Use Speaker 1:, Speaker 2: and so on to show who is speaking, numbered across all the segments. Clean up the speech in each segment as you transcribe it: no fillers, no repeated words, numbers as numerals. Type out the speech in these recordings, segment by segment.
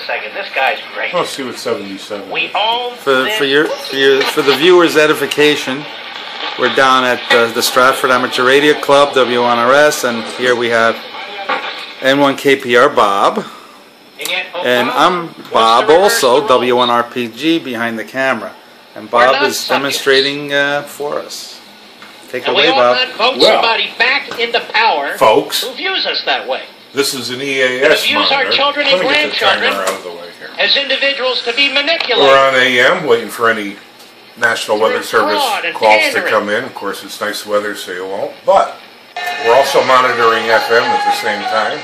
Speaker 1: second. This guy's great.
Speaker 2: Let's see what 77.
Speaker 1: We own
Speaker 3: For the viewers' edification, we're down at the Stratford Amateur Radio Club, W1ORS, and here we have N1KPR Bob, and I'm Bob also, W1RPG behind the camera, and Bob is demonstrating for us. Take it away, Bob.
Speaker 1: We will not vote somebody back into power,
Speaker 2: folks,
Speaker 1: who views us that way.
Speaker 2: This is an EAS
Speaker 1: views our children and grandchildren as individuals to be manipulated.
Speaker 2: We're on AM, waiting for any National Weather Service calls to come in. Of course, it's nice weather, so you won't. But we're also monitoring FM at the same time.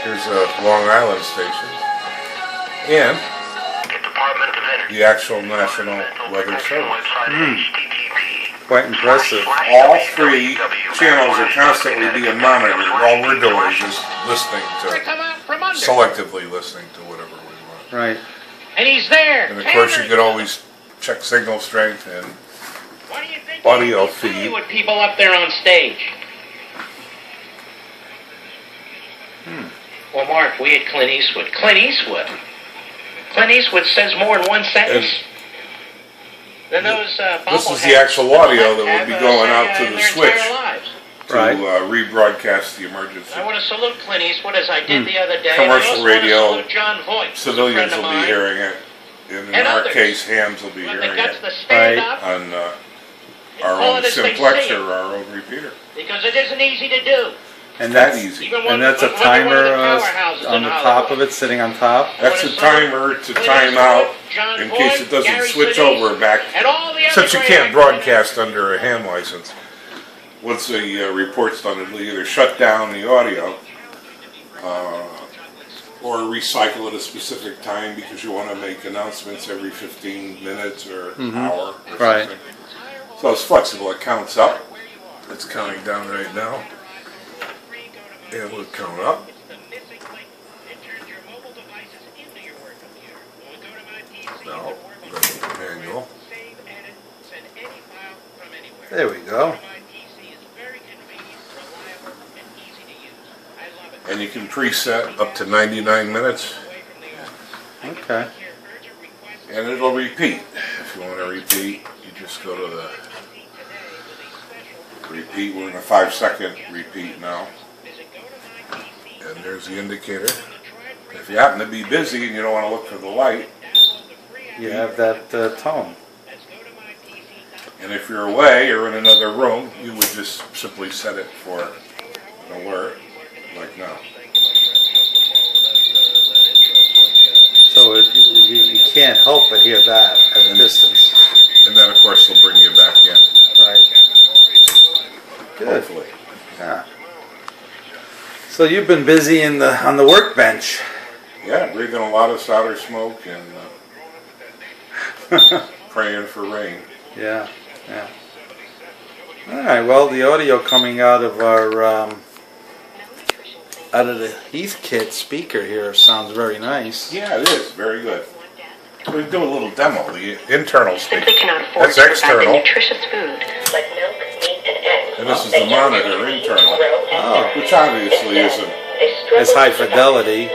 Speaker 2: Here's a Long Island station. And the actual National Weather Service.
Speaker 3: Quite impressive.
Speaker 2: All three channels are constantly being monitored. All we're doing is just listening to, selectively listening to whatever we want.
Speaker 3: Right.
Speaker 1: And he's there.
Speaker 2: And of course you could always check signal strength and audio feed.
Speaker 1: With people up there on stage. Well, Mark, we had Clint Eastwood. Clint Eastwood says more in one sentence. Than those
Speaker 2: this is the actual audio that would be going out to the switch to rebroadcast the emergency.
Speaker 1: I want to salute Clint Eastwood as I did the other day.
Speaker 2: Commercial radio,
Speaker 1: John Voight,
Speaker 2: civilians will be hearing it. In our case, hams will be hearing it on our own simplex or our own repeater.
Speaker 1: Because it isn't easy to do.
Speaker 3: And that's a timer on the top of it, sitting on top?
Speaker 2: That's a timer to time out in case it doesn't switch over back. Since you can't broadcast under a ham license, once the report's done, it'll either shut down the audio or recycle at a specific time because you want to make announcements every 15 minutes or an hour or something. So it's flexible. It counts up. It's counting down right now. And we'll count up. Now, manual.
Speaker 3: There we go.
Speaker 2: And you can preset up to 99 minutes.
Speaker 3: Okay.
Speaker 2: And it'll repeat. If you want to repeat, you just go to the repeat. We're in a 5-second repeat now. And there's the indicator. If you happen to be busy and you don't want to look for the light,
Speaker 3: you have that tone.
Speaker 2: And if you're away or in another room, you would just simply set it for an alert, like now.
Speaker 3: So you can't help but hear that at a distance.
Speaker 2: And then, of course, they'll bring you back in.
Speaker 3: Right. Good.
Speaker 2: Hopefully.
Speaker 3: Yeah. So you've been busy on the workbench.
Speaker 2: Yeah, breathing a lot of solder smoke and praying for rain.
Speaker 3: Yeah, yeah. All right. Well, the audio coming out of our out of the Heathkit speaker here sounds very nice.
Speaker 2: Yeah, it is very good. We do a little demo. The internal speaker. That's
Speaker 4: That's
Speaker 2: external.
Speaker 4: nutritious food like milk, meat, and eggs.
Speaker 2: And this is the monitor internal, which obviously isn't
Speaker 3: as high fidelity.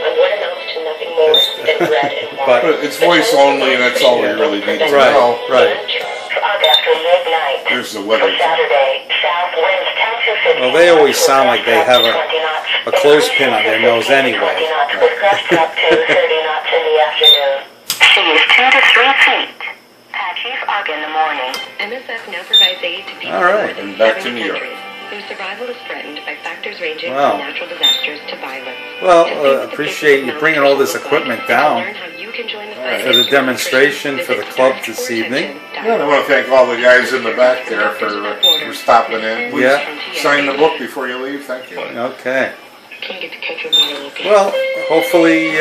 Speaker 2: but it's voice only, and that's all we really need to know.
Speaker 3: Right.
Speaker 2: Here's the weather.
Speaker 3: Well, they always sound like they have a clothespin on their nose anyway.
Speaker 4: Seas 2 to 3 feet. Patchy fog in the morning. MSF now provides aid to people
Speaker 3: All right.
Speaker 2: And back to New York.
Speaker 4: whose survival is threatened by factors ranging from natural disasters to violence.
Speaker 3: Well, appreciate you bringing all this equipment down for the demonstration for the club this evening.
Speaker 2: Yeah, I want to thank all the guys in the back there for stopping in. Please sign the book before you leave. Thank you.
Speaker 3: Okay. Well, hopefully